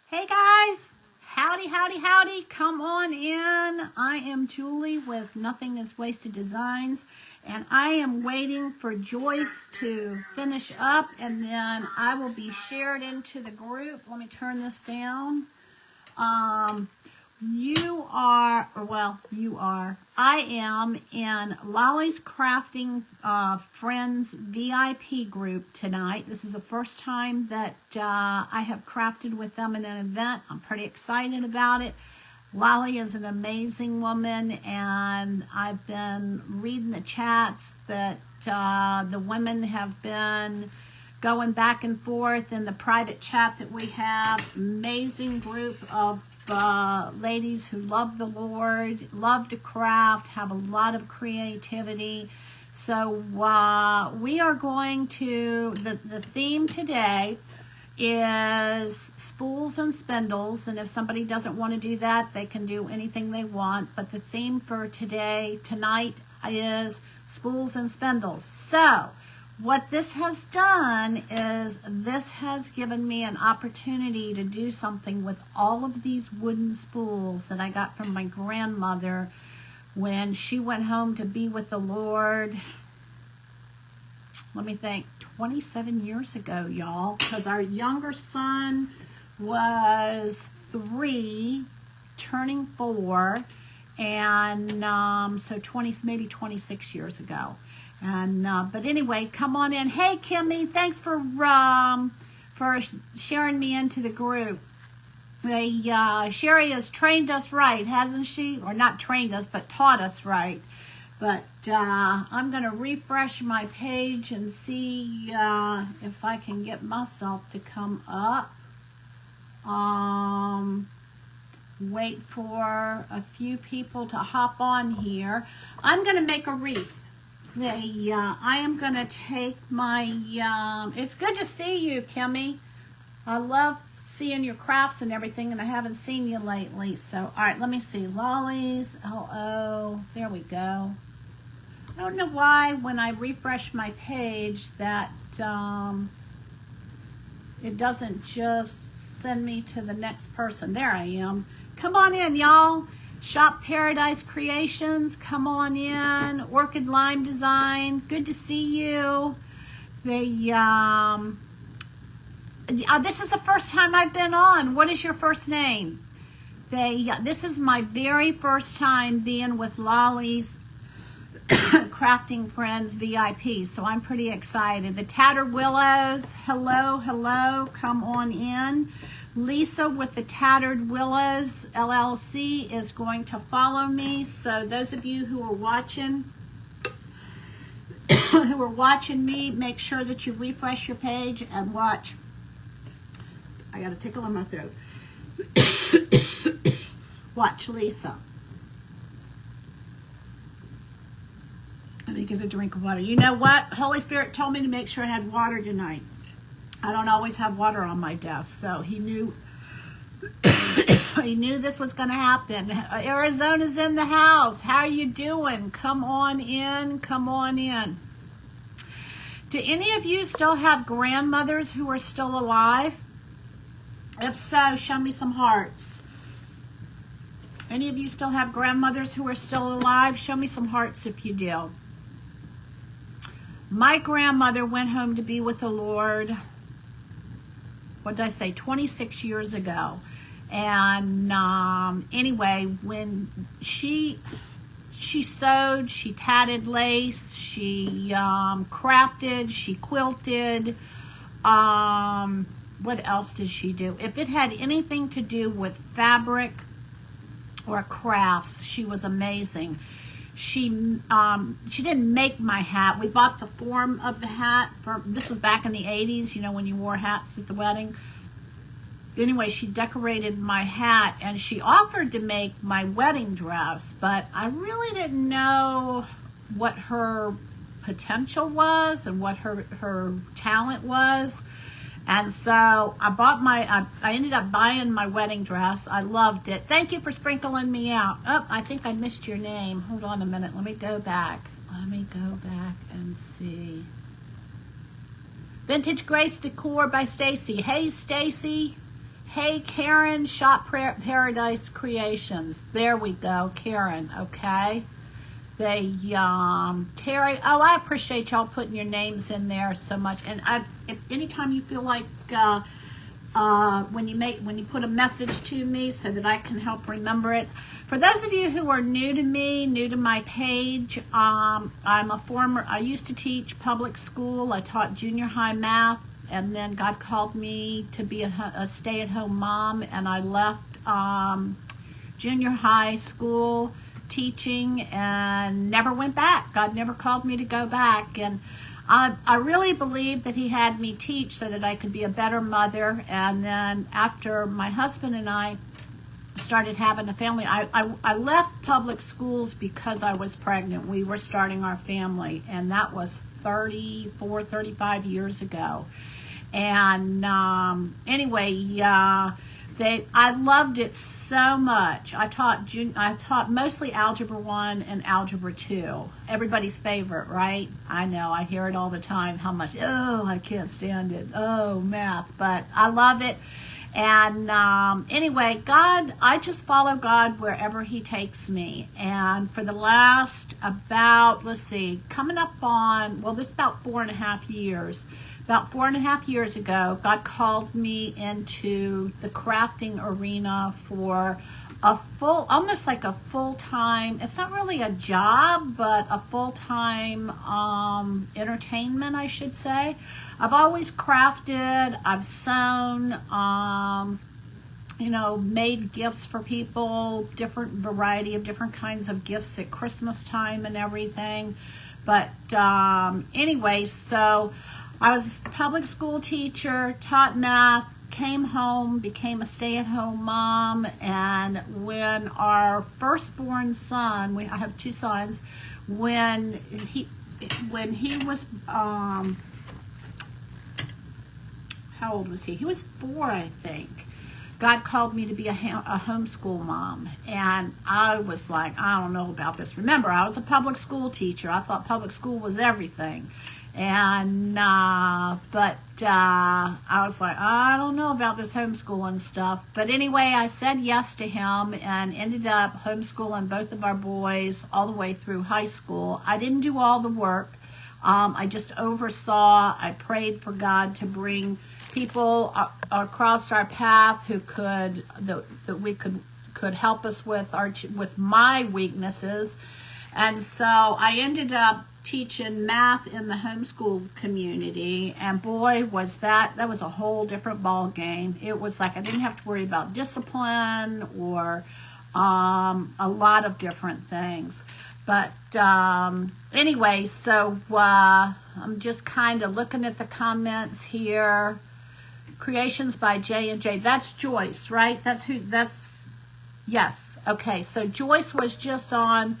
Hey guys, howdy, howdy, howdy, come on in. I am Julie with Nothing is Wasted Designs, and I am waiting for Joyce to finish up, and then I will be shared into the group. Let me turn this down. I am in Lolly's Crafting Friends VIP group tonight. This is the first time that I have crafted with them in an event. I'm pretty excited about it. Lolly is an amazing woman, and I've been reading the chats that the women have been going back and forth in the private chat that we have. Amazing group of ladies who love the Lord, love to craft, have a lot of creativity. So we are going to, the theme today is spools and spindles, and if somebody doesn't want to do that, they can do anything they want, but the theme for tonight is spools and spindles. So what this has done is this has given me an opportunity to do something with all of these wooden spools that I got from my grandmother when she went home to be with the Lord. Let me think, 27 years ago, y'all, because our younger son was 3, turning 4, and so maybe 26 years ago. And but anyway, come on in. Hey Kimmy, thanks for sharing me into the group. Sherry has trained us right, hasn't she? Or not trained us, but taught us right. But I'm gonna refresh my page and see if I can get myself to come up. Wait for a few people to hop on here. I'm gonna make a wreath. I am going to take my, it's good to see you, Kimmy. I love seeing your crafts and everything, and I haven't seen you lately. So, all right, let me see. Lollies, LO, there we go. I don't know why when I refresh my page that it doesn't just send me to the next person. There I am. Come on in, y'all. Shop Paradise Creations, come on in. Orchid Lime Design, good to see you. This is the first time I've been on. What is your first name? This is my very first time being with Lolly's Crafting Friends VIP, so I'm pretty excited. The Tattered Willows, hello, hello, come on in. Lisa with the Tattered Willows LLC is going to follow me. So those of you who are watching, me, make sure that you refresh your page and watch. I got a tickle in my throat. Watch Lisa. Let me get a drink of water. You know what? Holy Spirit told me to make sure I had water tonight. I don't always have water on my desk, so he knew he knew this was going to happen. Arizona's in the house. How are you doing? Come on in. Come on in. Do any of you still have grandmothers who are still alive? If so, show me some hearts. Any of you still have grandmothers who are still alive? Show me some hearts if you do. My grandmother went home to be with the Lord, what did I say, 26 years ago. And anyway, when she sewed, she tatted lace, she crafted, she quilted. What else did she do? If it had anything to do with fabric or crafts, she was amazing. She didn't make my hat. We bought the form of the hat. This was back in the 80s, you know, when you wore hats at the wedding. Anyway, she decorated my hat, and she offered to make my wedding dress, but I really didn't know what her potential was and what her talent was. And so I ended up buying my wedding dress. I loved it. Thank you for sprinkling me out. Oh, I think I missed your name. Hold on a minute. Let me go back. And see. Vintage Grace Decor by Stacy. Hey, Stacy. Hey, Karen, Paradise Creations. There we go, Karen, okay? They, Terry, oh, I appreciate y'all putting your names in there so much. And if anytime you feel like, when you put a message to me so that I can help remember it. For those of you who are new to me, new to my page, I used to teach public school. I taught junior high math, and then God called me to be a stay-at-home mom, and I left junior high school teaching and never went back. God never called me to go back, and I really believe that he had me teach so that I could be a better mother. And then after my husband and I started having a family, I left public schools because I was pregnant. We were starting our family, and that was 35 years ago. And anyway, I loved it so much. I taught mostly Algebra 1 and Algebra 2. Everybody's favorite, right? I know, I hear it all the time, how much, oh, I can't stand it. Oh, math. But I love it. And anyway, God, I just follow God wherever he takes me. And for the last coming up on, this is about 4.5 years. About 4.5 years ago, God called me into the crafting arena for almost like a full-time, it's not really a job, but a full-time entertainment, I should say. I've always crafted, I've sewn, made gifts for people, different variety of different kinds of gifts at Christmas time and everything. But anyway, so I was a public school teacher, taught math, came home, became a stay-at-home mom, and when our firstborn son, I have 2 sons, when he was, how old was he? He was 4, I think. God called me to be a homeschool mom, and I was like, I don't know about this. Remember, I was a public school teacher. I thought public school was everything. And, but I was like, I don't know about this homeschooling stuff. But anyway, I said yes to him and ended up homeschooling both of our boys all the way through high school. I didn't do all the work. I just oversaw. I prayed for God to bring people across our path who could help us with my weaknesses. And so I ended up teaching math in the homeschool community, and boy, was that was a whole different ball game. It was like I didn't have to worry about discipline or a lot of different things. But anyway, so I'm just kind of looking at the comments here. Creations by J&J. That's Joyce, right? Yes. Okay, so Joyce was just on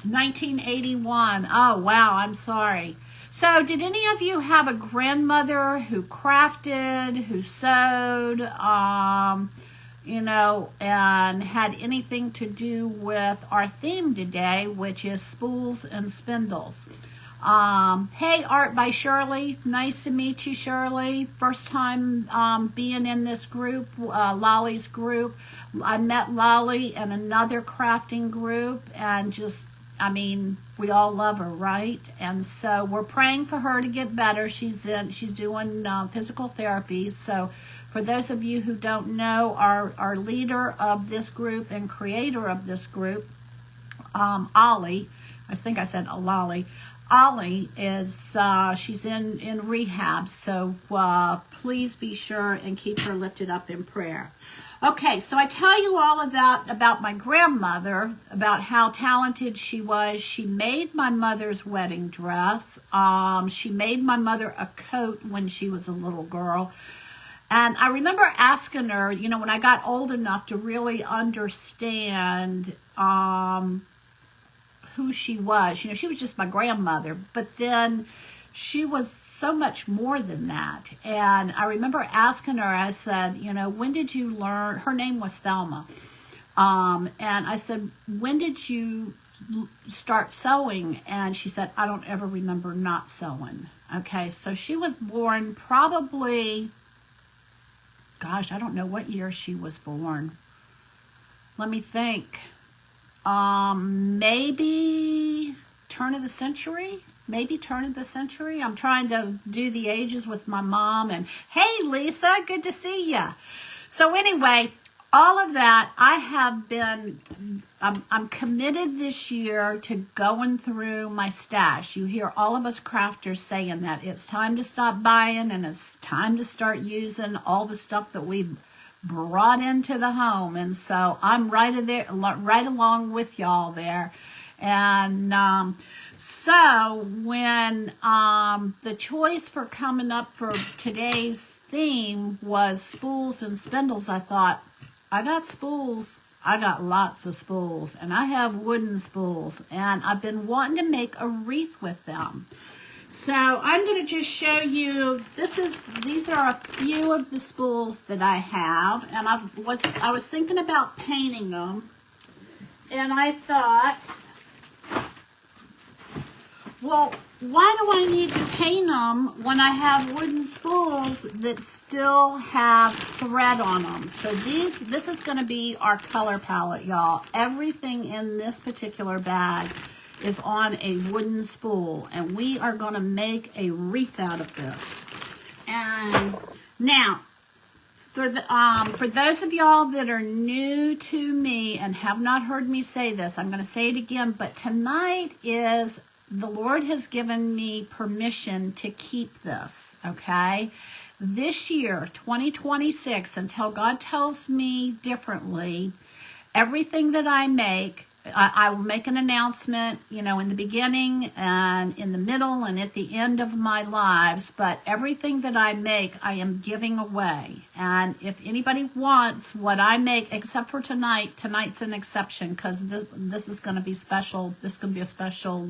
1981. Oh, wow, I'm sorry. So did any of you have a grandmother who crafted, who sewed, and had anything to do with our theme today, which is spools and spindles? Hey, Art by Shirley. Nice to meet you, Shirley. First time being in this group, Lolly's group. I met Lolly in another crafting group, and we all love her, right? And so we're praying for her to get better. She's doing physical therapy. So for those of you who don't know, our leader of this group and creator of this group, Ollie, I think I said Lolly. Ollie is, she's in rehab, so please be sure and keep her lifted up in prayer. Okay, so I tell you all of that about my grandmother, about how talented she was. She made my mother's wedding dress. She made my mother a coat when she was a little girl. And I remember asking her, when I got old enough to really understand who she was. She was just my grandmother, but then she was so much more than that. And I remember asking her, I said, when did you learn? Her name was Thelma. And I said, when did you start sewing? And she said, I don't ever remember not sewing. Okay, so she was born probably, gosh, I don't know what year she was born. Let me think. Maybe turn of the century? Maybe turn of the century? I'm trying to do the ages with my mom. And hey, Lisa, good to see ya. So anyway, all of that, I have been, I'm committed this year to going through my stash. You hear all of us crafters saying that it's time to stop buying and it's time to start using all the stuff that we brought into the home. And so I'm right along with y'all there. And so when the choice for coming up for today's theme was spools and spindles, I thought, I got spools. I got lots of spools, and I have wooden spools, and I've been wanting to make a wreath with them. So I'm going to just show you, these are a few of the spools that I have, and I was thinking about painting them, and I thought, well, why do I need to paint them when I have wooden spools that still have thread on them? So this is going to be our color palette, y'all. Everything in this particular bag is on a wooden spool, and we are going to make a wreath out of this. And now, for those of y'all that are new to me and have not heard me say this, I'm going to say it again, but tonight is, the Lord has given me permission to keep this, okay? This year, 2026, until God tells me differently, everything that I make, I will make an announcement, you know, in the beginning and in the middle and at the end of my lives, but everything that I make, I am giving away. And if anybody wants what I make, except for tonight, tonight's an exception because this is going to be special. This is going to be a special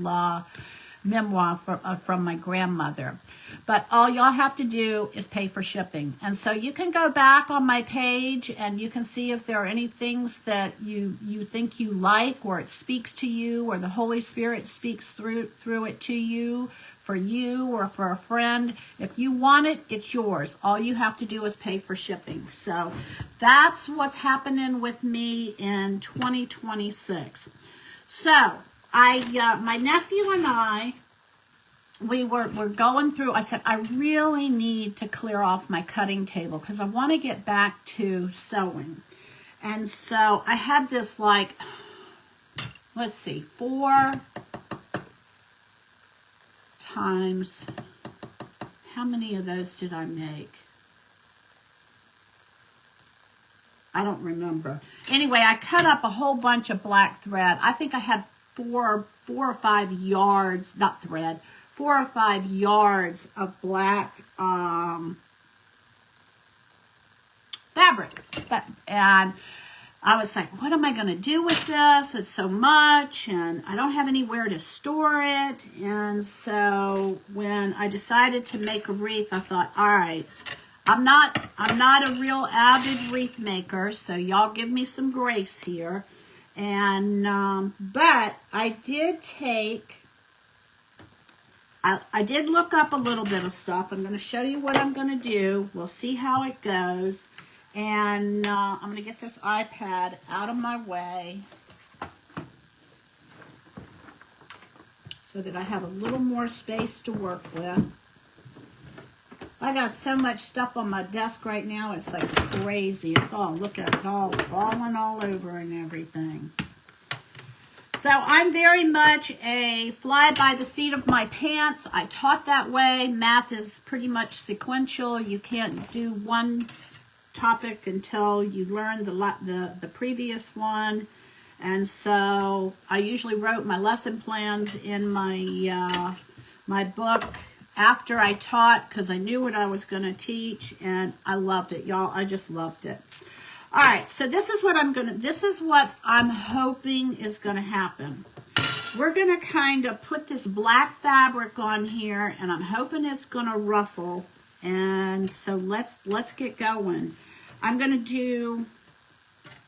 memoir from my grandmother. But all y'all have to do is pay for shipping. And so you can go back on my page and you can see if there are any things that you think you like, or it speaks to you, or the Holy Spirit speaks through it to you, for you or for a friend. If you want it, it's yours. All you have to do is pay for shipping. So that's what's happening with me in 2026. So my nephew and I, we're going through, I said, I really need to clear off my cutting table because I want to get back to sewing. And so I had this, like, let's see, 4 times, how many of those did I make? I don't remember. Anyway, I cut up a whole bunch of black thread. I think I had 4 or 5 yards, not thread, 4 or 5 yards of black fabric. And I was like, what am I going to do with this? It's so much, and I don't have anywhere to store it. And so when I decided to make a wreath, I thought, all right, I'm not a real avid wreath maker, so y'all give me some grace here. And but I did take, I did look up a little bit of stuff. I'm going to show you what I'm going to do. We'll see how it goes. And I'm going to get this iPad out of my way so that I have a little more space to work with. I got so much stuff on my desk right now, it's like crazy. It's all, look at it all falling all over and everything. So I'm very much a fly by the seat of my pants. I taught that way. Math is pretty much sequential. You can't do one topic until you learn the previous one. And so I usually wrote my lesson plans in my my book after I taught, because I knew what I was going to teach, and I loved it, y'all. I just loved it. All right, so this is what I'm hoping is going to happen. We're going to kind of put this black fabric on here, and I'm hoping it's going to ruffle. And so let's get going. I'm going to do,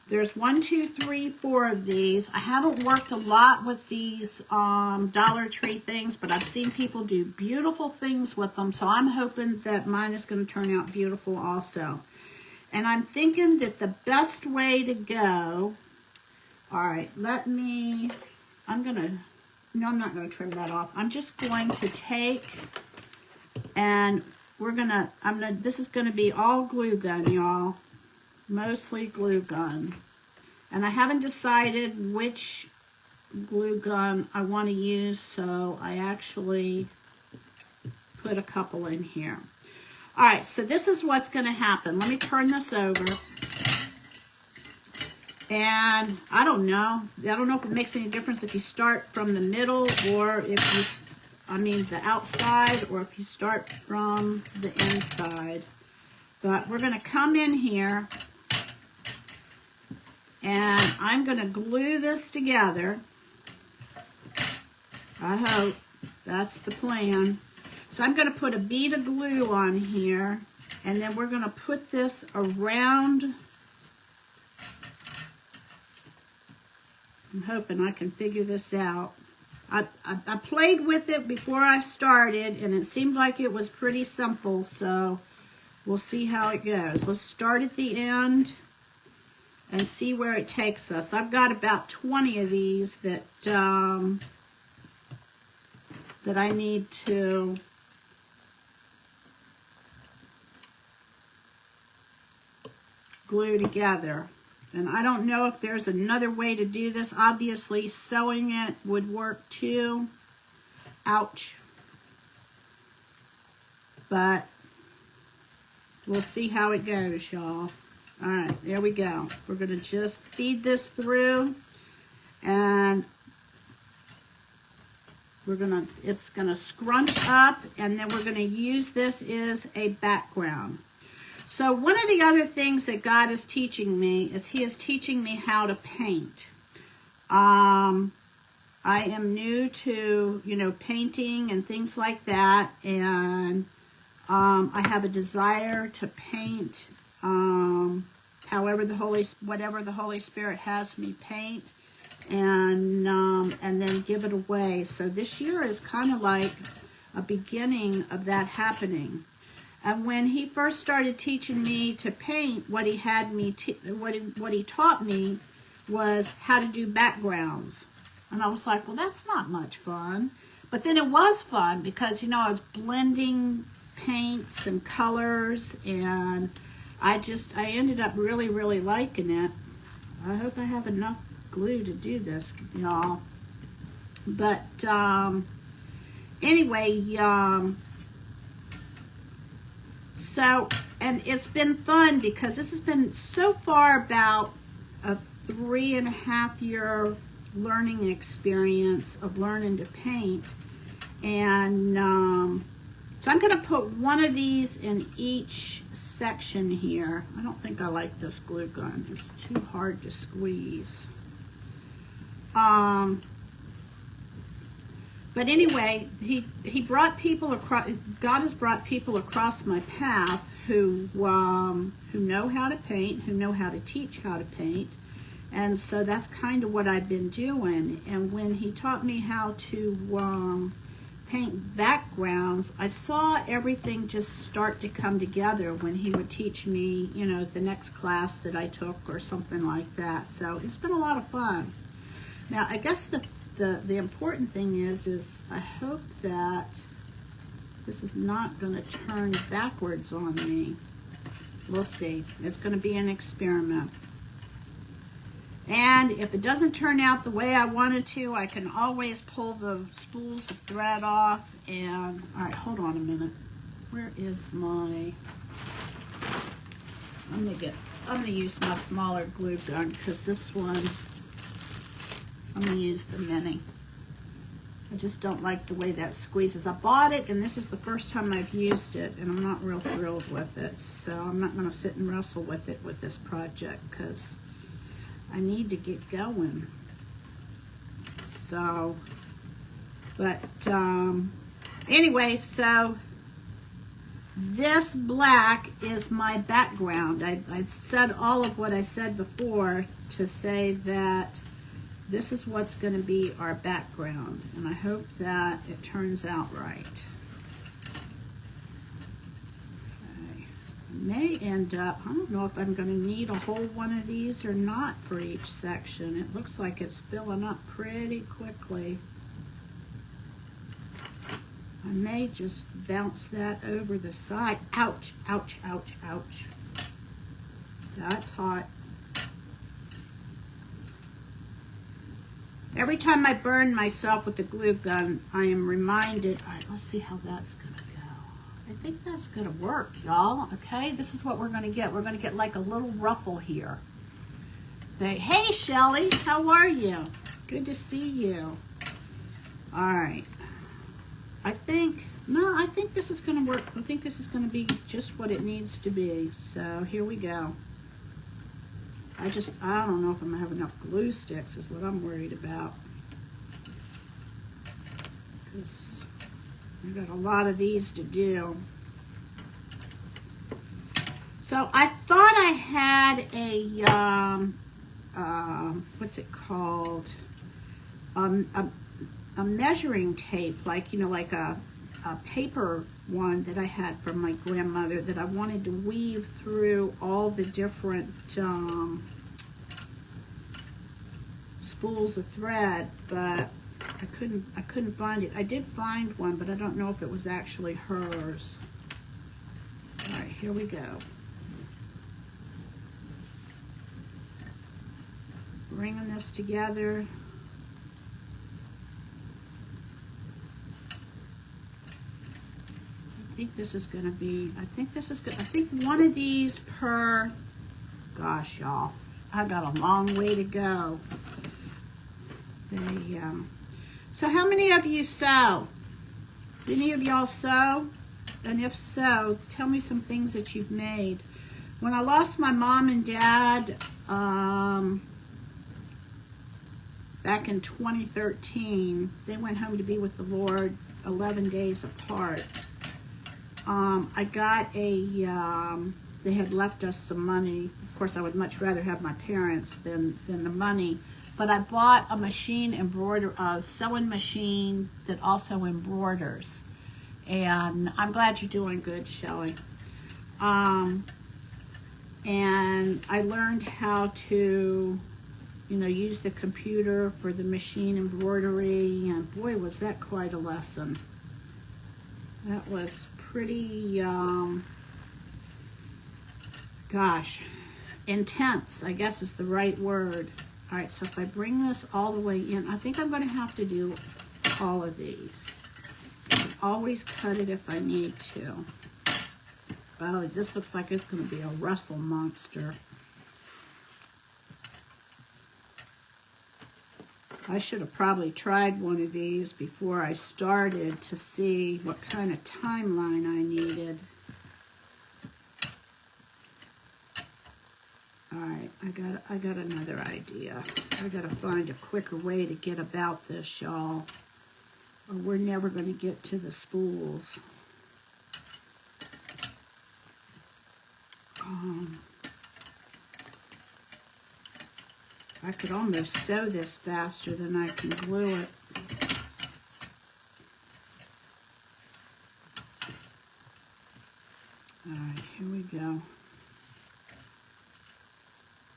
there's 1, 2, 3, 4 of these. I haven't worked a lot with these Dollar Tree things, but I've seen people do beautiful things with them. So I'm hoping that mine is going to turn out beautiful also. And I'm thinking that the best way to go, all right, I'm not gonna trim that off. I'm just going to take, and this is gonna be all glue gun, y'all. Mostly glue gun. And I haven't decided which glue gun I want to use, so I actually put a couple in here. All right, so this is what's going to happen. Let me turn this over. And I don't know if it makes any difference if you start from the middle or if the outside, or if you start from the inside. But we're going to come in here and I'm going to glue this together. I hope that's the plan. So I'm going to put a bead of glue on here, and then we're going to put this around. I'm hoping I can figure this out. I played with it before I started, and it seemed like it was pretty simple, so we'll see how it goes. Let's start at the end and see where it takes us. I've got about 20 of these that I need to glue together. And I don't know if there's another way to do this. Obviously, sewing it would work too. Ouch. But we'll see how it goes, y'all. All right, there we go. We're going to just feed this through, and it's going to scrunch up, and then we're going to use this as a background. So one of the other things that God is teaching me is He is teaching me how to paint. I am new to, painting and things like that, and I have a desire to paint whatever the Holy Spirit has me paint, and then give it away. So this year is kind of like a beginning of that happening. And when He first started teaching me to paint, what He taught me was how to do backgrounds. And I was like, well, that's not much fun. But then it was fun because, I was blending paints and colors, and I ended up really, really liking it. I hope I have enough glue to do this, y'all. But anyway, so, and it's been fun because this has been so far about a 3.5-year learning experience of learning to paint. And so I'm going to put one of these in each section here. I don't think I like this glue gun. It's too hard to squeeze. But anyway, he brought people across. God has brought people across my path who know how to paint, who know how to teach how to paint, and so that's kind of what I've been doing. And when He taught me how to paint backgrounds, I saw everything just start to come together when He would teach me, the next class that I took or something like that. So it's been a lot of fun. Now, I guess the important thing is I hope that this is not going to turn backwards on me. We'll see. It's going to be an experiment. And if it doesn't turn out the way I wanted to, I can always pull the spools of thread off. And, all right, hold on a minute. Where is my... I'm going to use my smaller glue gun because this one... I'm going to use the mini. I just don't like the way that squeezes. I bought it, and this is the first time I've used it, and I'm not real thrilled with it. So I'm not going to sit and wrestle with it with this project because I need to get going. So, but anyway, so this black is my background. I said all of what I said before to say that this is what's going to be our background, and I hope that it turns out right. Okay. may end up, I don't know if I'm going to need a whole one of these or not for each section. It looks like it's filling up pretty quickly. I may just bounce that over the side. Ouch, ouch, ouch, ouch. That's hot. Every time I burn myself with the glue gun, I am reminded. All right, let's see how that's going to go. I think that's going to work, y'all. Okay, this is what we're going to get. We're going to get like a little ruffle here. Hey, Shelly, how are you? Good to see you. All right. I think this is going to work. I think this is going to be just what it needs to be. So here we go. I don't know if I'm going to have enough glue sticks is what I'm worried about. Because I've got a lot of these to do. So I thought I had a, what's it called? A measuring tape, like, you know, like a paper one that I had from my grandmother that I wanted to weave through all the different spools of thread, but I couldn't find it. I did find one, but I don't know if it was actually hers. All right, here we go. Bringing this together. I think this is going to be, I think one of these per, gosh, y'all, I got a long way to go. So how many of you sew? Any of y'all sew? And if so, tell me some things that you've made. When I lost my mom and dad back in 2013, they went home to be with the Lord 11 days apart. I got they had left us some money. Of course, I would much rather have my parents than the money. But I bought a machine a sewing machine that also embroiders. And I'm glad you're doing good, Shelley. And I learned how to, you know, use the computer for the machine embroidery. And boy, was that quite a lesson. That was pretty, gosh, intense, I guess is the right word. All right, so if I bring this all the way in, I think I'm going to have to do all of these. Always cut it if I need to. Oh, this looks like it's going to be a Russell monster. I should have probably tried one of these before I started to see what kind of timeline I needed. All right, I got another idea. I got to find a quicker way to get about this, y'all, or we're never going to get to the spools. I could almost sew this faster than I can glue it. All right, here we go.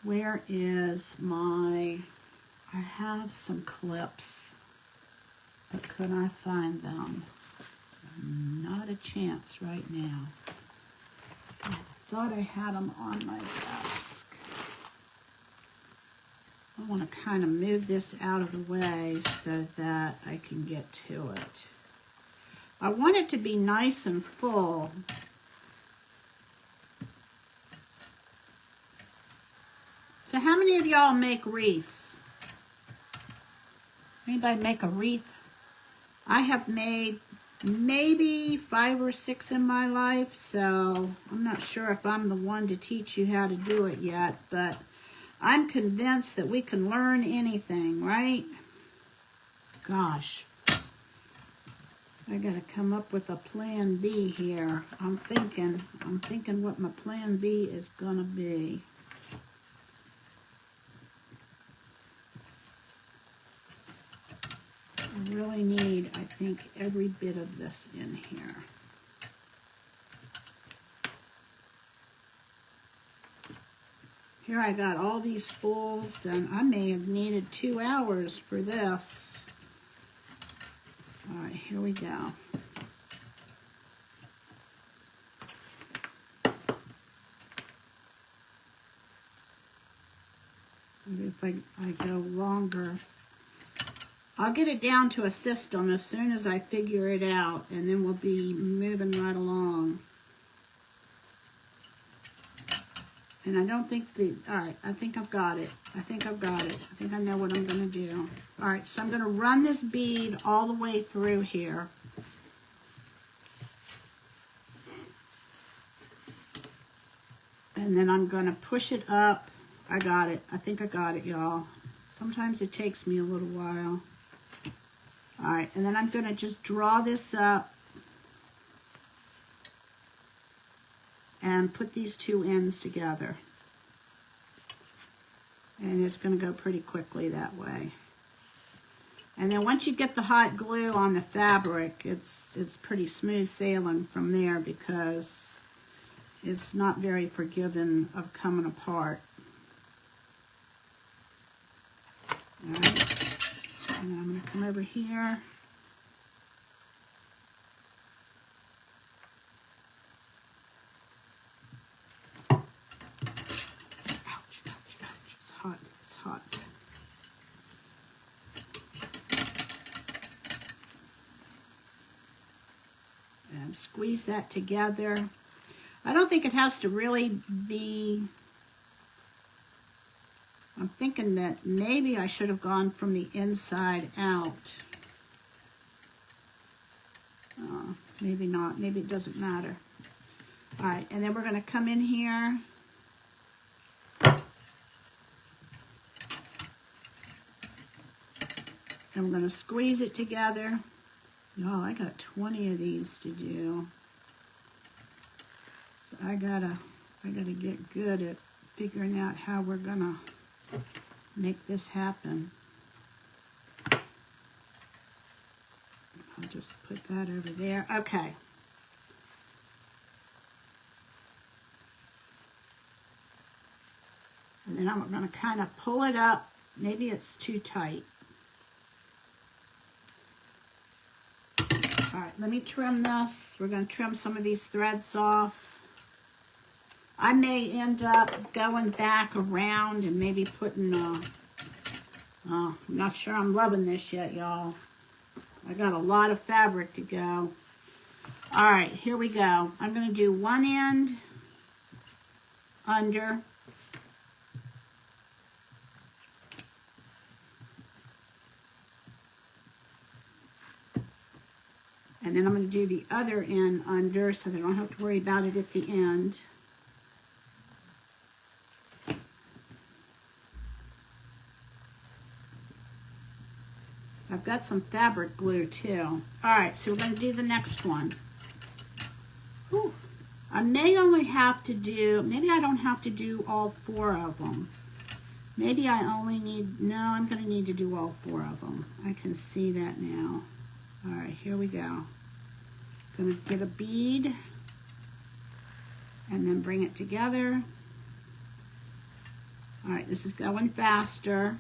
Where is my, I have some clips, but could I find them? Not a chance right now. I thought I had them on my desk. I want to kind of move this out of the way so that I can get to it. I want it to be nice and full. So how many of y'all make wreaths? Anybody make a wreath? I have made maybe 5 or 6 in my life, so I'm not sure if I'm the one to teach you how to do it yet, but I'm convinced that we can learn anything, right? Gosh. I gotta come up with a plan B here. I'm thinking what my plan B is gonna be. I really need, I think, every bit of this in here. here I got all these spools, and I may have needed 2 hours for this. All right, here we go. Maybe if I go longer. I'll get it down to a system as soon as I figure it out, and then we'll be moving right along. And I don't think all right, I think I've got it. I think I've got it. I think I know what I'm going to do. All right, so I'm going to run this bead all the way through here. And then I'm going to push it up. I got it. I think I got it, y'all. Sometimes it takes me a little while. All right, and then I'm going to just draw this up and put these two ends together. And it's going to go pretty quickly that way. And then once you get the hot glue on the fabric, it's pretty smooth sailing from there, because it's not very forgiving of coming apart. All right. And then I'm going to come over here. It's hot. It's hot. And squeeze that together. I don't think it has to really be... I'm thinking that maybe I should have gone from the inside out. Maybe not. Maybe it doesn't matter. All right, and then we're going to come in here. And we're going to squeeze it together. Y'all, I got 20 of these to do. So I gotta get good at figuring out how we're gonna make this happen. I'll just put that over there. Okay. And then I'm going to kind of pull it up. Maybe it's too tight. All right, let me trim this. We're going to trim some of these threads off. I may end up going back around and maybe putting, I'm not sure I'm loving this yet, y'all. I got a lot of fabric to go. All right, here we go. I'm going to do one end under. And then I'm going to do the other end under so that I don't have to worry about it at the end. I've got some fabric glue too. All right, so we're going to do the next one. Whew. I may only have to do, maybe I don't have to do all 4 of them. Maybe I only need, no, I'm going to need to do all 4 of them. I can see that now. All right, here we go. Going to get a bead and then bring it together. All right, this is going faster.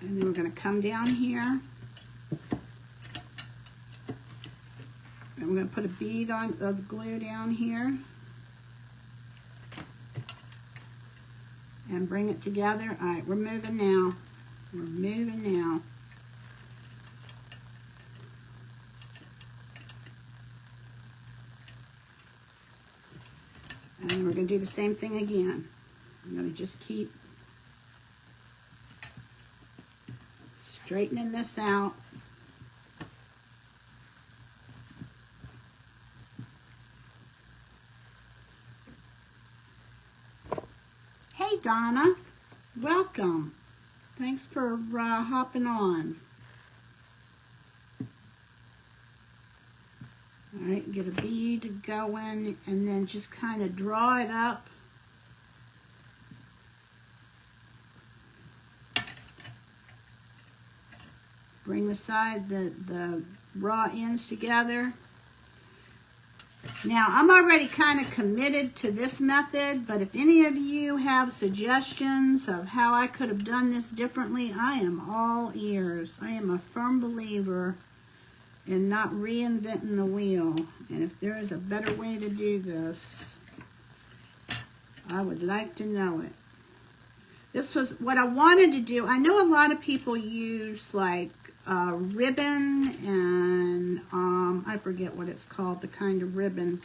And then we're going to come down here. And we're going to put a bead of glue down here. And bring it together. All right, we're moving now. We're moving now. And then we're going to do the same thing again. I'm going to just keep straightening this out. Hey Donna, welcome. Thanks for hopping on. All right, get a bead going and then just kind of draw it up. Bring the raw ends together. Now, I'm already kind of committed to this method, but if any of you have suggestions of how I could have done this differently, I am all ears. I am a firm believer in not reinventing the wheel. And if there is a better way to do this, I would like to know it. This was what I wanted to do. I know a lot of people use like ribbon and I forget what it's called, the kind of ribbon.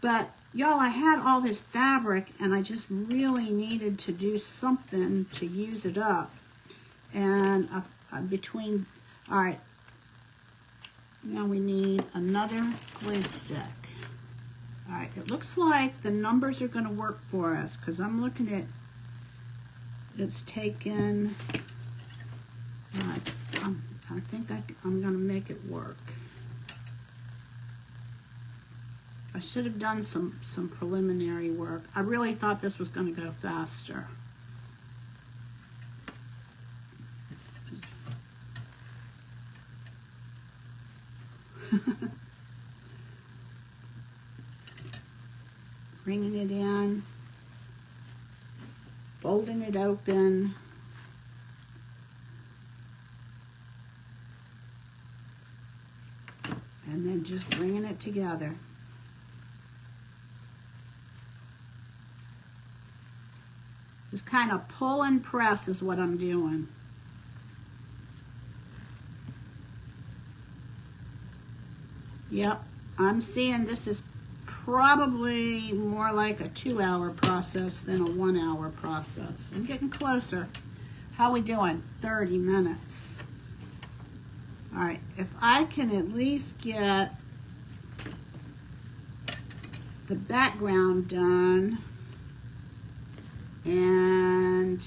But y'all, I had all this fabric and I just really needed to do something to use it up. And all right, now we need another glue stick. All right, it looks like the numbers are going to work for us because I'm looking at it's taken. All right, I think I'm going to make it work. I should have done some preliminary work. I really thought this was going to go faster. Bringing it in, folding it open. And then just bringing it together. Just kind of pull and press is what I'm doing. Yep, I'm seeing this is probably more like a 2-hour process than a 1-hour process. I'm getting closer. How we doing? 30 minutes. All right, if I can at least get the background done and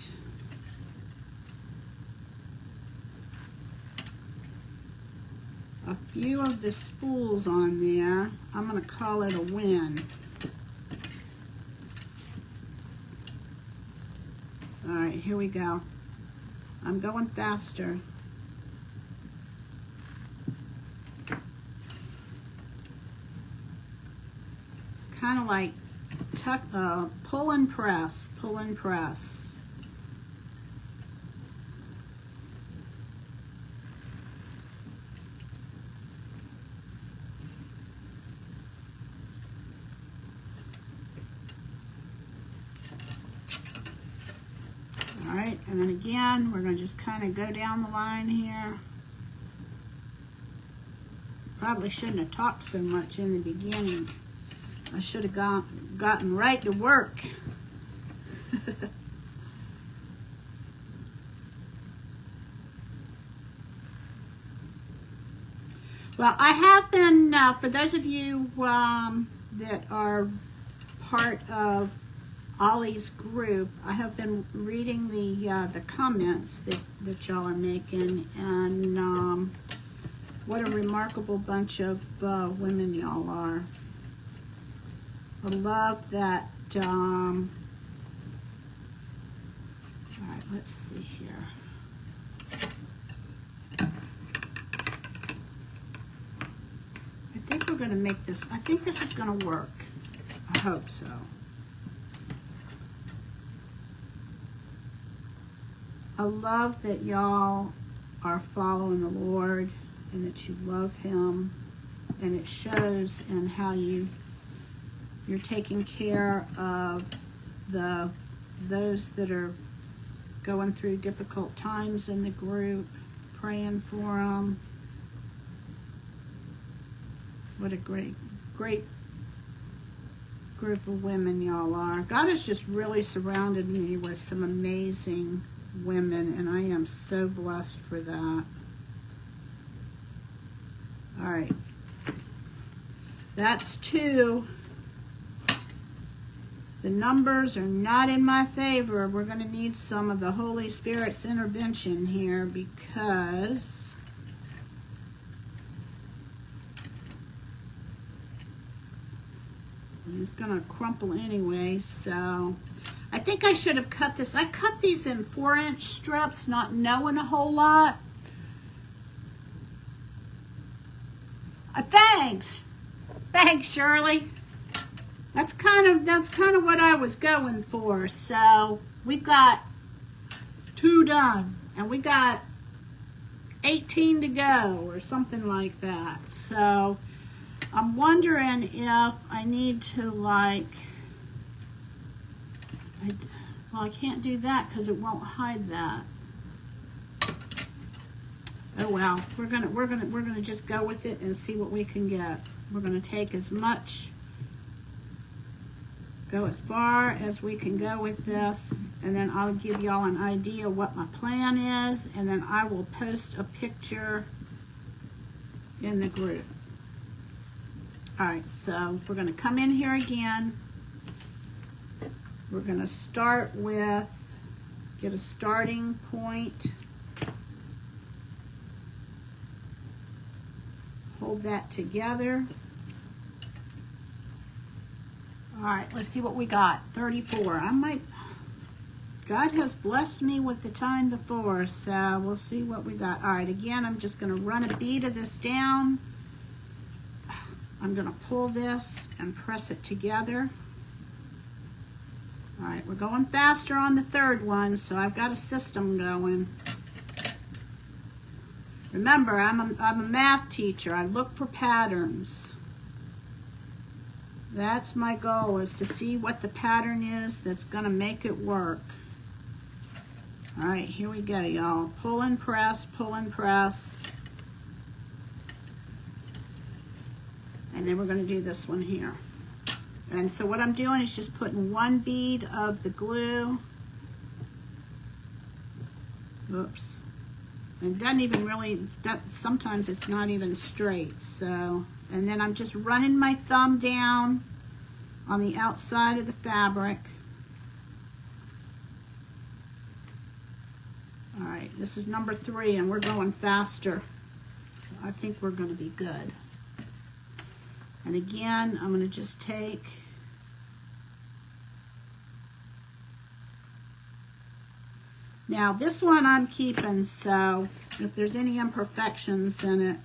a few of the spools on there, I'm going to call it a win. All right, here we go. I'm going faster. Kind of like pull and press, pull and press. All right, and then again, we're going to just kind of go down the line here. Probably shouldn't have talked so much in the beginning. I should have gotten right to work. Well, I have been, for those of you that are part of Ollie's group, I have been reading the comments that y'all are making, and what a remarkable bunch of women y'all are. I love that. All right, let's see here. I think we're going to make this. I think this is going to work. I hope so. I love that y'all are following the Lord and that you love Him, and it shows in how you're taking care of those that are going through difficult times in the group, praying for them. What a great group of women y'all are. God has just really surrounded me with some amazing women, and I am so blessed for that. All right. That's 2. The numbers are not in my favor. We're going to need some of the Holy Spirit's intervention here because it's going to crumple anyway. So I think I should have cut this. I cut these in 4-inch strips, not knowing a whole lot. Thanks. Thanks, Shirley. That's kind of what I was going for. So we've got 2 done, and we got 18 to go, or something like that. So I'm wondering if I need to, like, well, I can't do that because it won't hide that. Oh well, we're gonna just go with it and see what we can get. We're gonna take go as far as we can go with this, and then I'll give y'all an idea what my plan is, and then I will post a picture in the group. All right, so we're gonna come in here again. We're gonna start with, get a starting point. Hold that together. All right, let's see what we got. 34. God has blessed me with the time before, so we'll see what we got. All right, again, I'm just gonna run a bead of this down. I'm gonna pull this and press it together. All right, we're going faster on the 3rd one, so I've got a system going. Remember, I'm a math teacher. I look for patterns. That's my goal, is to see what the pattern is that's gonna make it work. All right, here we go, y'all. Pull and press, pull and press. And then we're gonna do this one here. And so what I'm doing is just putting 1 bead of the glue. Oops. It doesn't even really, sometimes it's not even straight. So, and then I'm just running my thumb down on the outside of the fabric. All right, this is number 3, and we're going faster. So I think we're going to be good. And again, I'm going to just take now this one I'm keeping, so if there's any imperfections in it,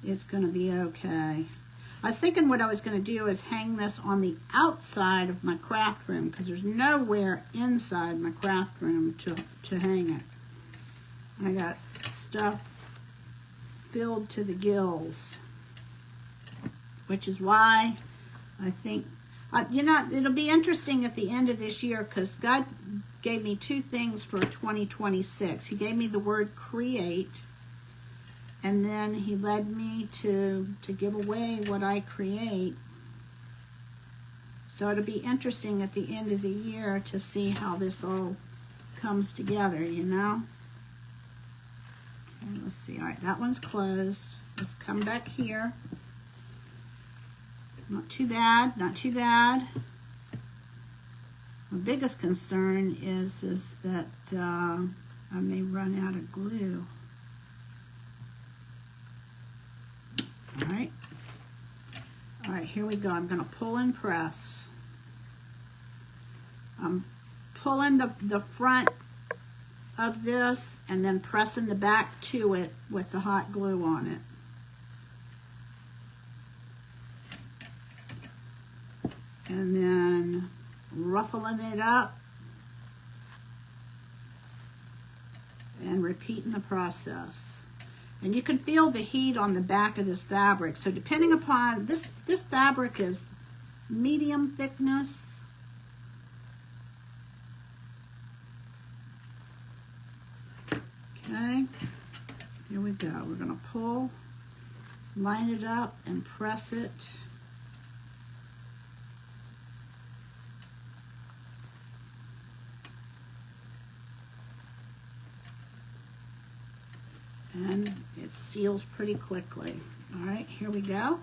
it's going to be okay. I was thinking what I was going to do is hang this on the outside of my craft room, because there's nowhere inside my craft room to hang it. I got stuff filled to the gills, which is why I think, you know, it'll be interesting at the end of this year, because God gave me 2 things for 2026. He gave me the word create, and then he led me to give away what I create. So it'll be interesting at the end of the year to see how this all comes together, you know? Okay, let's see. All right, that one's closed. Let's come back here. Not too bad, not too bad. My biggest concern is that I may run out of glue. All right, here we go. I'm going to pull and press. I'm pulling the front of this and then pressing the back to it with the hot glue on it. And then ruffling it up and repeating the process. And you can feel the heat on the back of this fabric. So depending upon, this fabric is medium thickness. Okay, here we go. We're gonna pull, line it up and press it. And it seals pretty quickly. All right, here we go.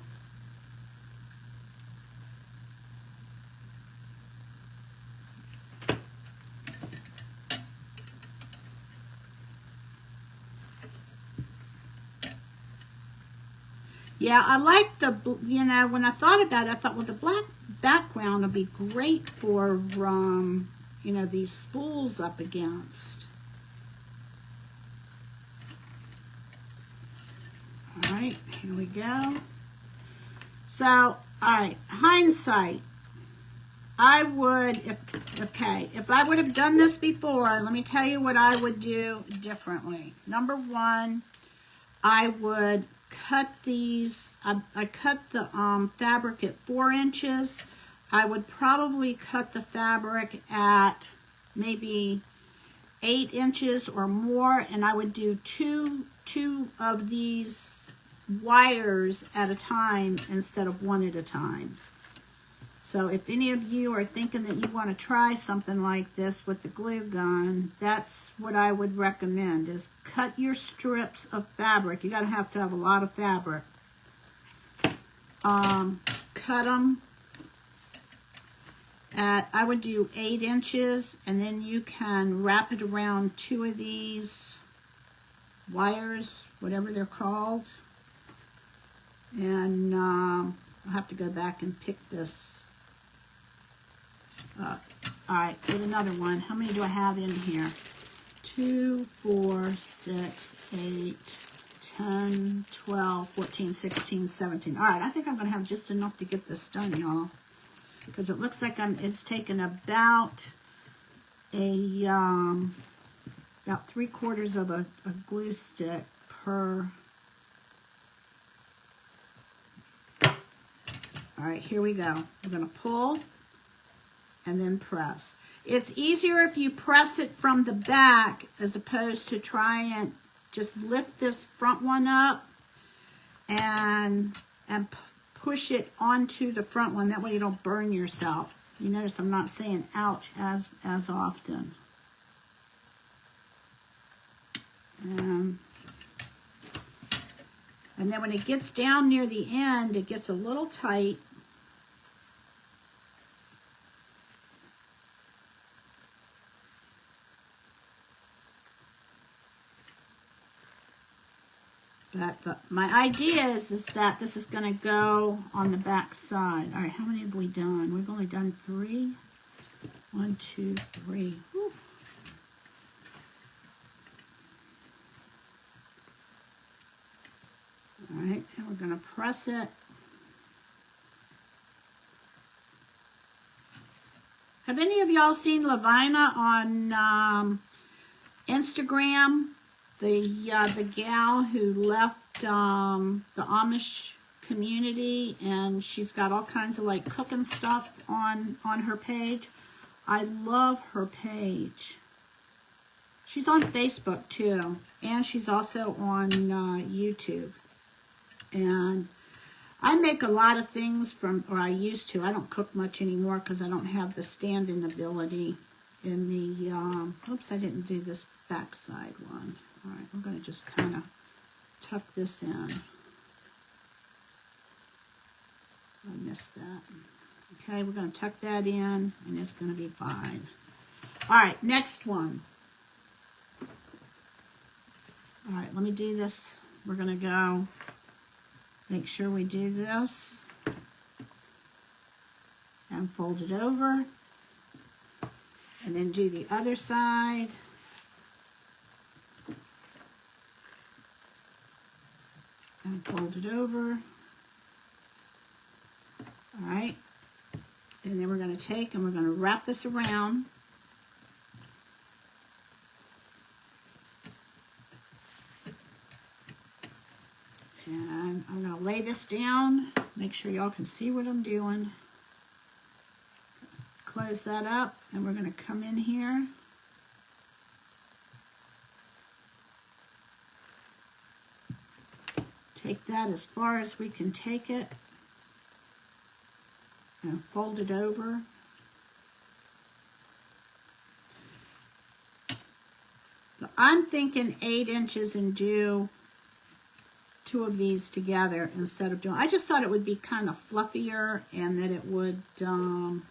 Yeah, I like the, you know, when I thought about it, I thought, well, the black background would be great for, you know, these spools up against. All right, here we go. So, all right, hindsight. I would, if I would have done this before, let me tell you what I would do differently. Number one, I would cut these, I cut the fabric at 4 inches. I would probably cut the fabric at maybe 8 inches or more, and I would do two of these wires at a time instead of one at a time. So if any of you are thinking that you want to try something like this with the glue gun, that's what I would recommend, is cut your strips of fabric. You gotta have a lot of fabric. Cut them at, I would do 8 inches, and then you can wrap it around 2 of these wires, whatever they're called. And I'll have to go back and pick this up. All right, get another one. How many do I have in here? 2, 4, 6, 8, 10, 12, 14, 16, 17. All right, I think I'm going to have just enough to get this done, y'all, because it looks like it's taken about about 3/4 of a glue stick per. All right, here we go. We're going to pull and then press. It's easier if you press it from the back as opposed to try and just lift this front one up and push it onto the front one. That way you don't burn yourself. You notice I'm not saying ouch as often. And then when it gets down near the end, it gets a little tight. But my idea is that this is going to go on the back side. All right, how many have we done? We've only done 3. 1, 2, 3. Whew. All right, and we're going to press it. Have any of y'all seen Lavina on Instagram? The gal who left the Amish community, and she's got all kinds of like cooking stuff on her page. I love her page. She's on Facebook too, and she's also on YouTube. And I make a lot of things from, or I used to. I don't cook much anymore because I don't have the stand-in ability in the, oops, I didn't do this backside one. All right, I'm going to just kind of tuck this in. I missed that. Okay, we're going to tuck that in, and it's going to be fine. All right, next one. All right, let me do this. We're going to go make sure we do this and fold it over, and then do the other side. And fold it over. All right. And then we're going to take and we're going to wrap this around. And I'm going to lay this down. Make sure y'all can see what I'm doing. Close that up, and we're going to come in here. Take that as far as we can take it and fold it over. So I'm thinking 8 inches and do 2 of these together instead of doing, I just thought it would be kind of fluffier and that it would kind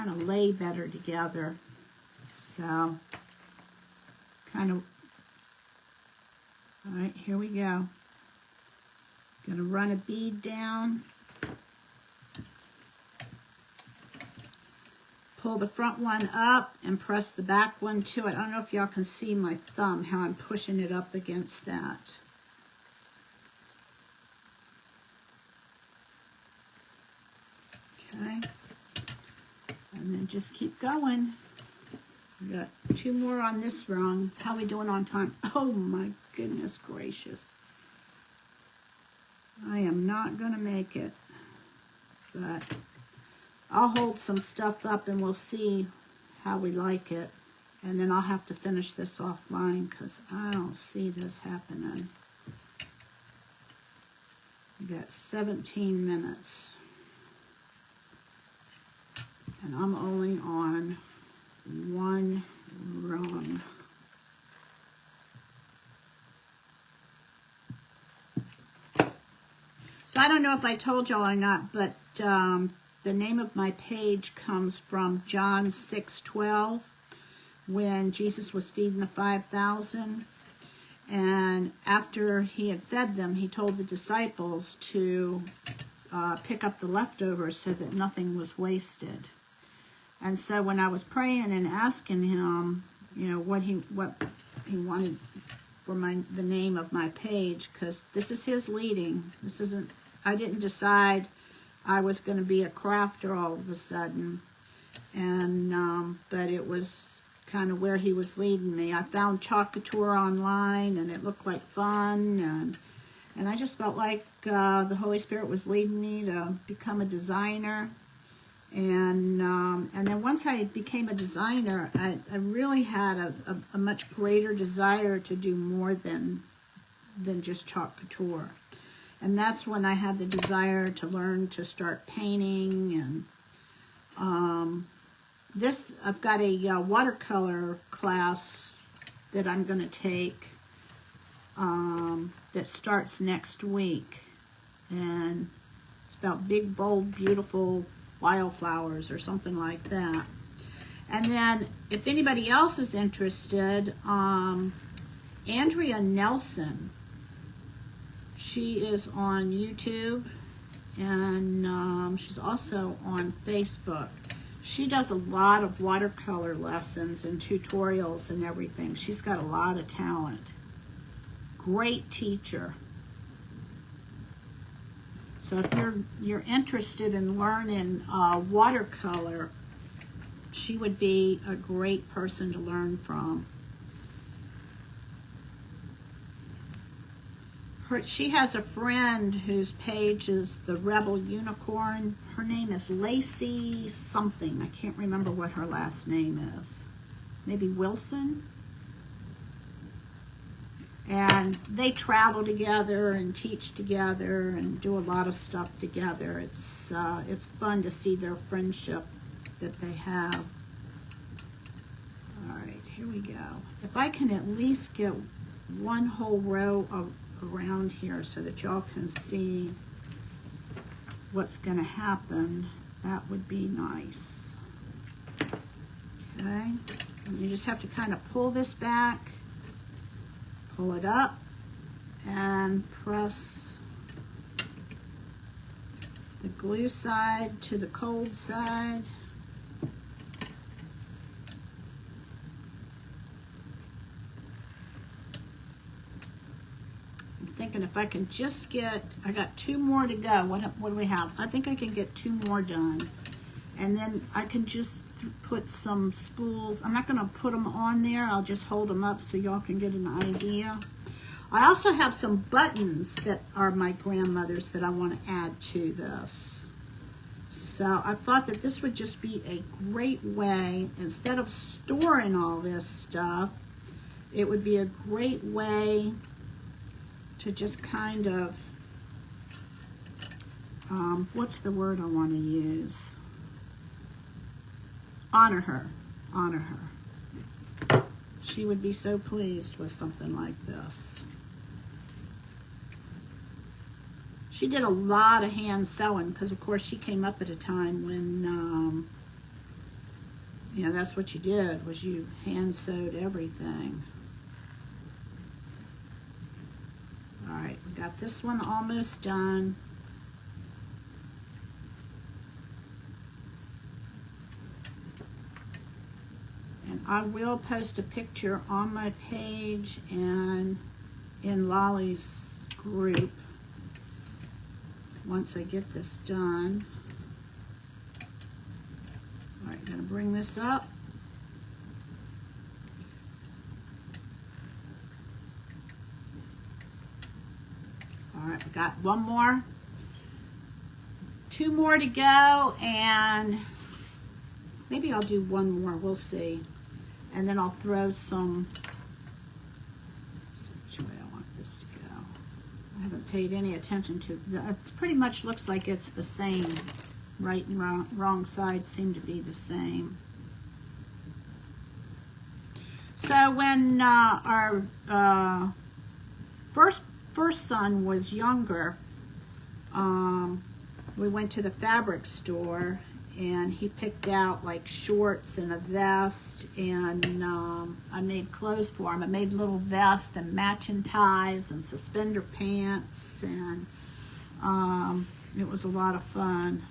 of lay better together. So kind of. All right, here we go. Gonna run a bead down. Pull the front one up and press the back one to it. I don't know if y'all can see my thumb, how I'm pushing it up against that. And then just keep going. We got 2 more on this rung. How we doing on time? Oh my goodness gracious. I am not going to make it. But I'll hold some stuff up and we'll see how we like it. And then I'll have to finish this offline because I don't see this happening. We got 17 minutes. And I'm only on 1 rung. So I don't know if I told y'all or not, but the name of my page comes from John 6:12, when Jesus was feeding the 5,000. And after he had fed them, he told the disciples to pick up the leftovers so that nothing was wasted. And so when I was praying and asking him, you know, what he wanted for the name of my page, because this is his leading. This isn't, I didn't decide I was going to be a crafter all of a sudden. And but it was kind of where he was leading me. I found Chalk Couture online and it looked like fun, and I just felt like the Holy Spirit was leading me to become a designer. And then once I became a designer, I really had a much greater desire to do more than just Chalk Couture. And that's when I had the desire to learn to start painting. And I've got a watercolor class that I'm going to take that starts next week. And it's about big, bold, beautiful wildflowers or something like that. And then if anybody else is interested, Andrea Nelson, she is on YouTube, and she's also on Facebook. She does a lot of watercolor lessons and tutorials and everything. She's got a lot of talent. Great teacher. So if you're interested in learning watercolor, she would be a great person to learn from. She has a friend whose page is the Rebel Unicorn. Her name is Lacey something. I can't remember what her last name is. Maybe Wilson? And they travel together and teach together and do a lot of stuff together. It's fun to see their friendship that they have. All right, here we go. If I can at least get one whole row around here so that y'all can see what's going to happen, that would be nice. Okay, and you just have to kind of pull this back. Pull it up and press the glue side to the cold side. I'm thinking if I can just get, I got 2 more to go. What do we have? I think I can get 2 more done. And then I can just put some spools. I'm not going to put them on there. I'll just hold them up so y'all can get an idea. I also have some buttons that are my grandmother's that I want to add to this. So I thought that this would just be a great way, instead of storing all this stuff, it would be a great way to just kind of, what's the word I want to use? Honor her. Honor her. She would be so pleased with something like this. She did a lot of hand sewing because, of course, she came up at a time when, you know, that's what you did, was you hand sewed everything. All right, we got this one almost done. And I will post a picture on my page and in Lolly's group once I get this done. All right, gonna bring this up. All right, we got one more. 2 more to go, and maybe I'll do one more, we'll see. And then I'll throw some, let's see which way I want this to go. I haven't paid any attention to, it pretty much looks like it's the same. Right and wrong side seem to be the same. So when our first son was younger, we went to the fabric store and he picked out like shorts and a vest, and I made clothes for him. I made little vests and matching ties and suspender pants, and it was a lot of fun.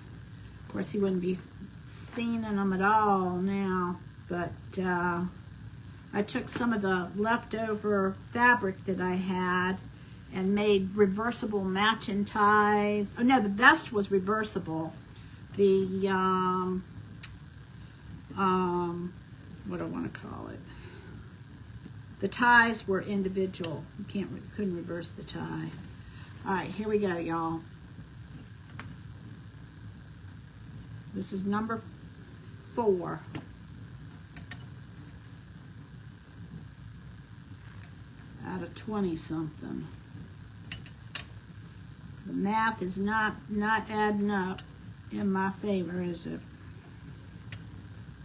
Of course, he wouldn't be seen in them at all now, but I took some of the leftover fabric that I had and made reversible matching ties. Oh no, the vest was reversible. The what do I want to call it? The ties were individual. You couldn't reverse the tie. All right, here we go, y'all. This is number 4. Out of 20 something. The math is not adding up in my favor, is it?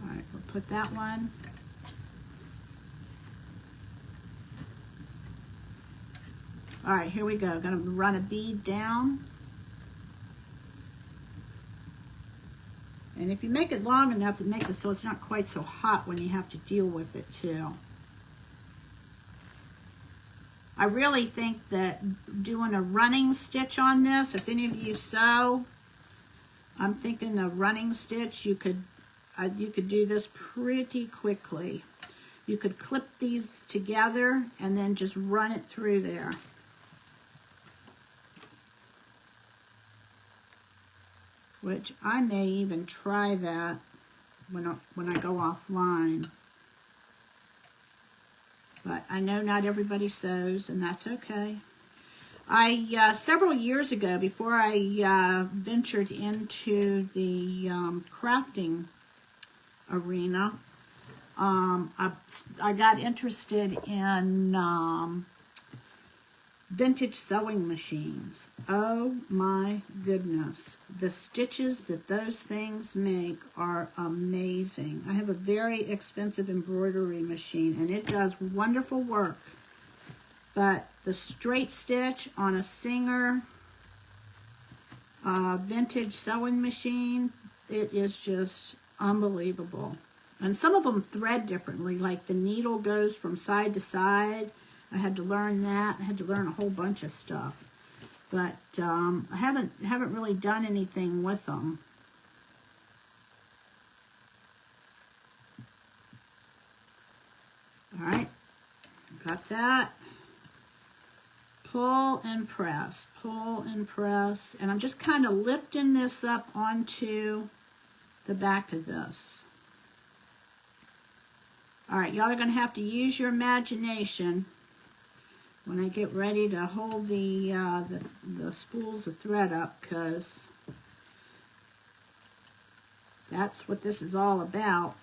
All right, we'll put that one. All right, here we go. Gonna run a bead down. And if you make it long enough, it makes it so it's not quite so hot when you have to deal with it too. I really think that doing a running stitch on this, if any of you sew, I'm thinking a running stitch, you could do this pretty quickly. You could clip these together and then just run it through there. Which I may even try that when I go offline. But I know not everybody sews, and that's okay. I several years ago, before I ventured into the crafting arena, I got interested in vintage sewing machines. Oh my goodness. The stitches that those things make are amazing. I have a very expensive embroidery machine and it does wonderful work. But the straight stitch on a Singer vintage sewing machine, it is just unbelievable. And some of them thread differently, like the needle goes from side to side. I had to learn that. I had to learn a whole bunch of stuff. But I haven't really done anything with them. All right, got that. Pull and press, pull and press. And I'm just kind of lifting this up onto the back of this. All right, y'all are going to have to use your imagination when I get ready to hold the spools of thread up, because that's what this is all about,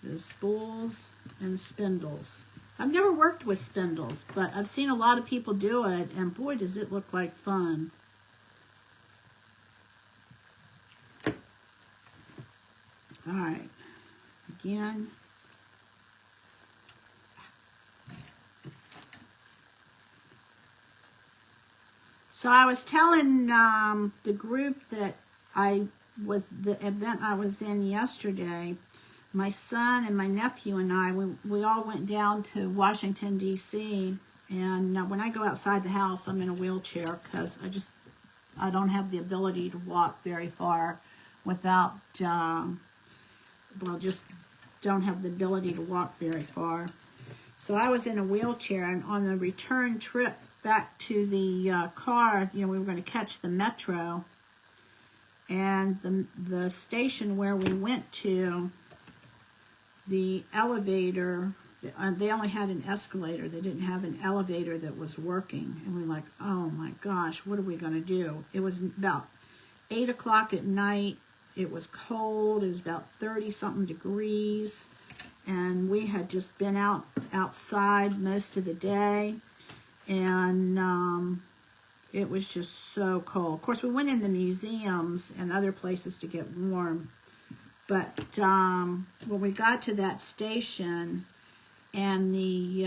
is spools and spindles. I've never worked with spindles, but I've seen a lot of people do it, and boy, does it look like fun. All right, again. So I was telling the group that the event I was in yesterday, my son and my nephew and I, we all went down to Washington, D.C. And when I go outside the house, I'm in a wheelchair because I don't have the ability to walk very far without, just don't have the ability to walk very far. So I was in a wheelchair, and on the return trip back to the car, we were going to catch the metro, and the station where we went to the elevator, they only had an escalator. They didn't have an elevator that was working. And we're like, oh my gosh, what are we going to do? It was about 8 o'clock at night. It was cold. It was about 30-something degrees. And we had just been outside most of the day. And it was just so cold. Of course, we went in the museums and other places to get warm. But when we got to that station and the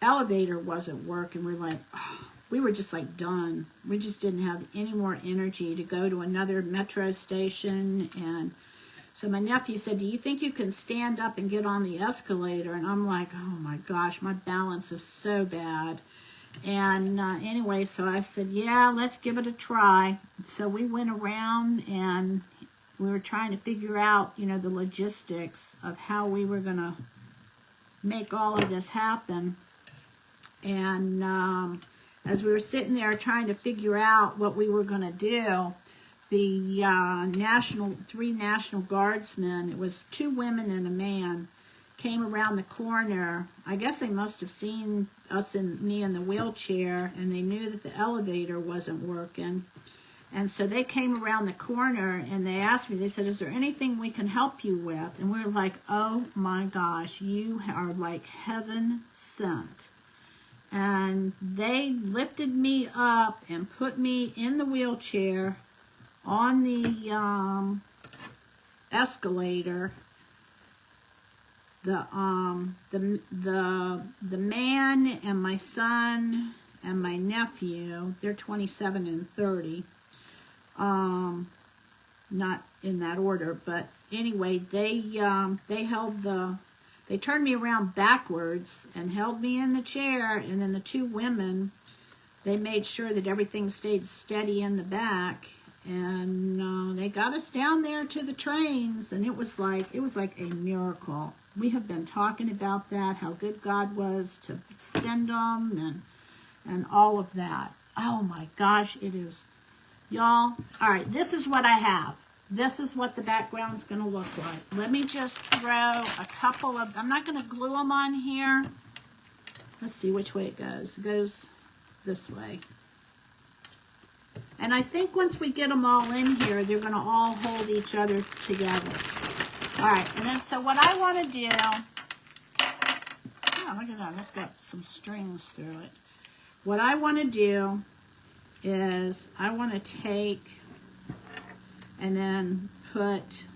elevator wasn't working, we're like, oh, we were just like done. We just didn't have any more energy to go to another metro station. And so my nephew said, do you think you can stand up and get on the escalator? And I'm like, oh my gosh, my balance is so bad. And anyway, so I said, yeah, let's give it a try. So we went around and we were trying to figure out, you know, the logistics of how we were going to make all of this happen. And as we were sitting there trying to figure out what we were going to do, the three National Guardsmen, it was 2 women and a man, came around the corner. I guess they must have seen us and me in the wheelchair, and they knew that the elevator wasn't working. And so they came around the corner and they asked me, they said, is there anything we can help you with? And we were like, oh my gosh, you are like heaven sent. And they lifted me up and put me in the wheelchair on the escalator. The man and my son and my nephew, they're 27 and 30. Not in that order, but anyway, they turned me around backwards and held me in the chair, and then the 2 women, they made sure that everything stayed steady in the back, and they got us down there to the trains, and it was like a miracle. We have been talking about that, how good God was to send them and all of that. Oh my gosh, it is, y'all. All right, this is what I have. This is what the background's going to look like. Let me just throw a couple of, I'm not going to glue them on here. Let's see which way it goes. It goes this way. And I think once we get them all in here, they're going to all hold each other together. All right, and then so what I want to do, oh, look at that, that's got some strings through it. What I want to do is I want to take and then put,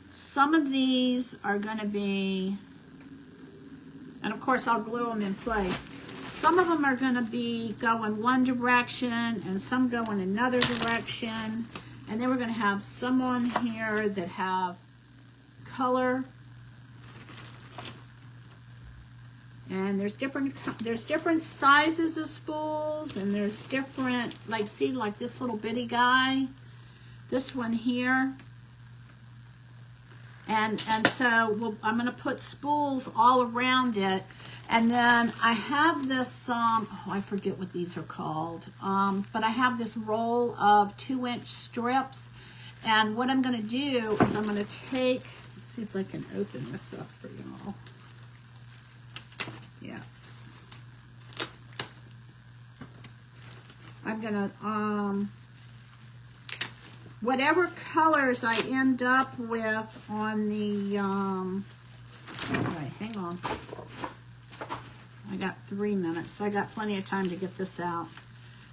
some of these are going to be, and of course I'll glue them in place. Some of them are going to be going one direction and some go in another direction. And then we're going to have some on here that have color. And there's different sizes of spools, and there's different, like, see, like this little bitty guy, this one here. And so I'm going to put spools all around it. And then I have this, oh, I forget what these are called, but I have this roll of 2-inch strips. And what I'm going to do is I'm going to take, let's see if I can open this up for y'all. Yeah. I'm going to, whatever colors I end up with on the, all right, hang on. I got 3 minutes, so I got plenty of time to get this out.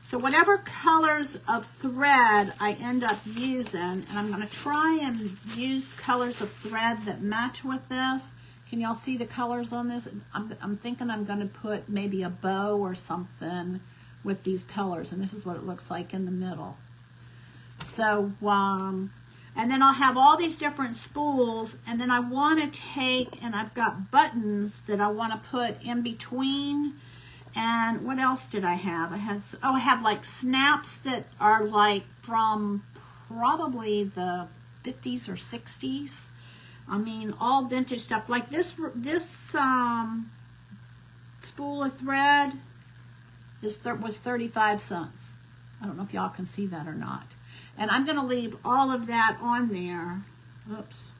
So whatever colors of thread I end up using, and I'm going to try and use colors of thread that match with this. Can y'all see the colors on this? I'm thinking I'm going to put maybe a bow or something with these colors, and this is what it looks like in the middle. So, and then I'll have all these different spools, and then I want to take, and I've got buttons that I want to put in between. And what else did I have? I have like snaps that are like from probably the 50s or 60s. I mean, all vintage stuff. Like this spool of thread was 35 cents. I don't know if y'all can see that or not. And I'm going to leave all of that on there. Oops.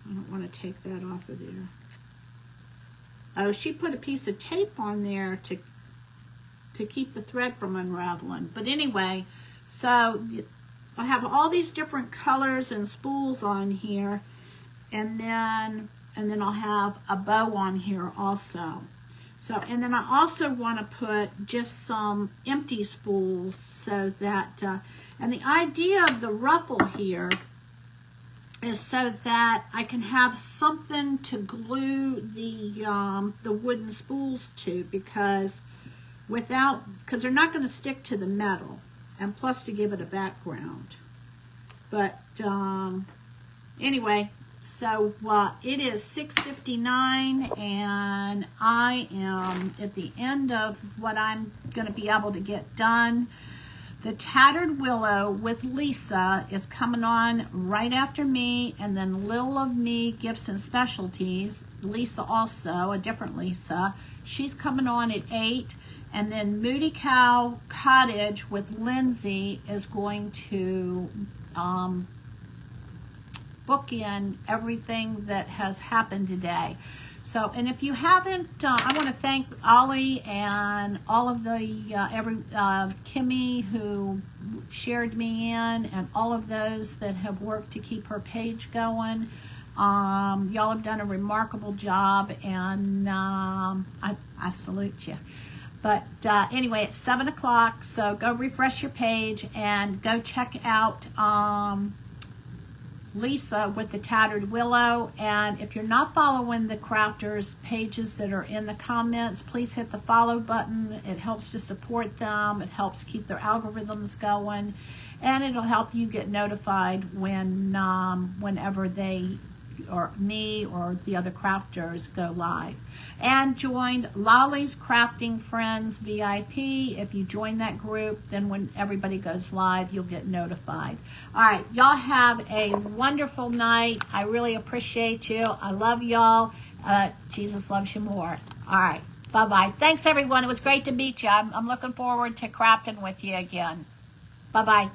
I don't want to take that off of there. Oh, she put a piece of tape on there to keep the thread from unraveling. But anyway, so I have all these different colors and spools on here. And then I'll have a bow on here also. So, and then I also want to put just some empty spools so that, and the idea of the ruffle here is so that I can have something to glue the wooden spools to, because they're not going to stick to the metal, and plus to give it a background. But anyway, so it is 6:59, and I am at the end of what I'm going to be able to get done. The Tattered Willow with Lisa is coming on right after me, and then Little of Me Gifts and Specialties, Lisa also, a different Lisa, she's coming on at 8, and then Moody Cow Cottage with Lindsay is going to book in everything that has happened today. So, and if you haven't, I want to thank Ollie and all of the Kimmy who shared me in, and all of those that have worked to keep her page going. Y'all have done a remarkable job, and I salute you. But anyway, it's 7 o'clock, so go refresh your page and go check out Lisa with the Tattered Willow. And if you're not following the crafters pages that are in the comments, please hit the follow button. It helps to support them. It helps keep their algorithms going, and it'll help you get notified when whenever they or me or the other crafters go live. And joined Lolly's Crafting Friends VIP. If you join that group, then when everybody goes live, you'll get notified. All right, y'all have a wonderful night. I really appreciate you. I love y'all. Jesus loves you more. All right, bye-bye. Thanks, everyone. It was great to meet you. I'm looking forward to crafting with you again. Bye-bye.